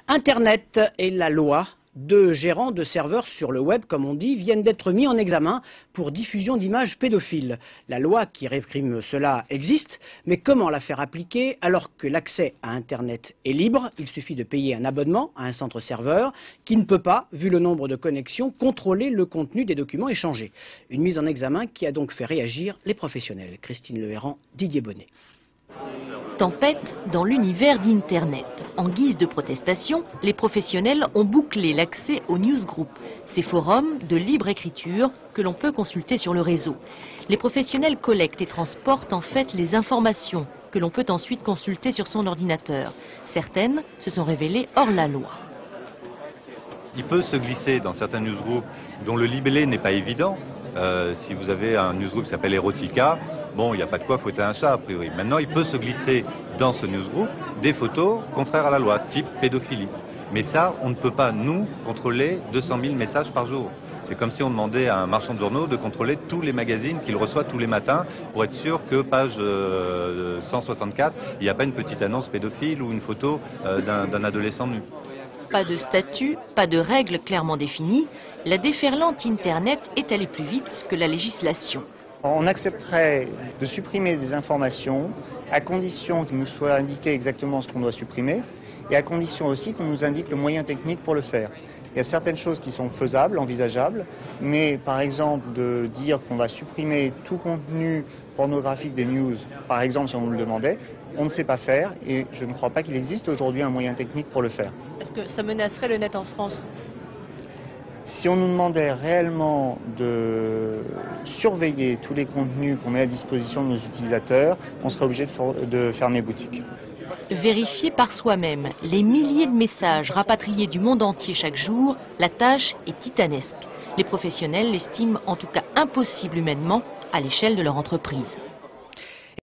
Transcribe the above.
Internet et la loi. Deux gérants de serveurs sur le web, comme on dit, viennent d'être mis en examen pour diffusion d'images pédophiles. La loi qui réprime cela existe, mais comment la faire appliquer alors que l'accès à Internet est libre? Il suffit de payer un abonnement à un centre serveur qui ne peut pas, vu le nombre de connexions, contrôler le contenu des documents échangés. Une mise en examen qui a donc fait réagir les professionnels. Christine Lehéran, Didier Bonnet. Tempête dans l'univers d'Internet. En guise de protestation, les professionnels ont bouclé l'accès aux newsgroups, ces forums de libre écriture que l'on peut consulter sur le réseau. Les professionnels collectent et transportent en fait les informations que l'on peut ensuite consulter sur son ordinateur. Certaines se sont révélées hors la loi. Il peut se glisser dans certains newsgroups dont le libellé n'est pas évident. Si vous avez un newsgroup qui s'appelle Erotica, bon, il n'y a pas de quoi fouetter un chat a priori. Maintenant, il peut se glisser dans ce newsgroup des photos contraires à la loi, type pédophilie. Mais ça, on ne peut pas, nous, contrôler 200 000 messages par jour. C'est comme si on demandait à un marchand de journaux de contrôler tous les magazines qu'il reçoit tous les matins pour être sûr que page 164, il n'y a pas une petite annonce pédophile ou une photo d'un adolescent nu. Pas de statut, pas de règles clairement définies. La déferlante Internet est allée plus vite que la législation. On accepterait de supprimer des informations à condition qu'il nous soit indiqué exactement ce qu'on doit supprimer et à condition aussi qu'on nous indique le moyen technique pour le faire. Il y a certaines choses qui sont faisables, envisageables, mais par exemple de dire qu'on va supprimer tout contenu pornographique des news, par exemple si on nous le demandait, on ne sait pas faire et je ne crois pas qu'il existe aujourd'hui un moyen technique pour le faire. Est-ce que ça menacerait le net en France ? Si on nous demandait réellement de surveiller tous les contenus qu'on met à disposition de nos utilisateurs, on serait obligé de fermer boutique. Vérifier par soi-même les milliers de messages rapatriés du monde entier chaque jour, la tâche est titanesque. Les professionnels l'estiment en tout cas impossible humainement à l'échelle de leur entreprise.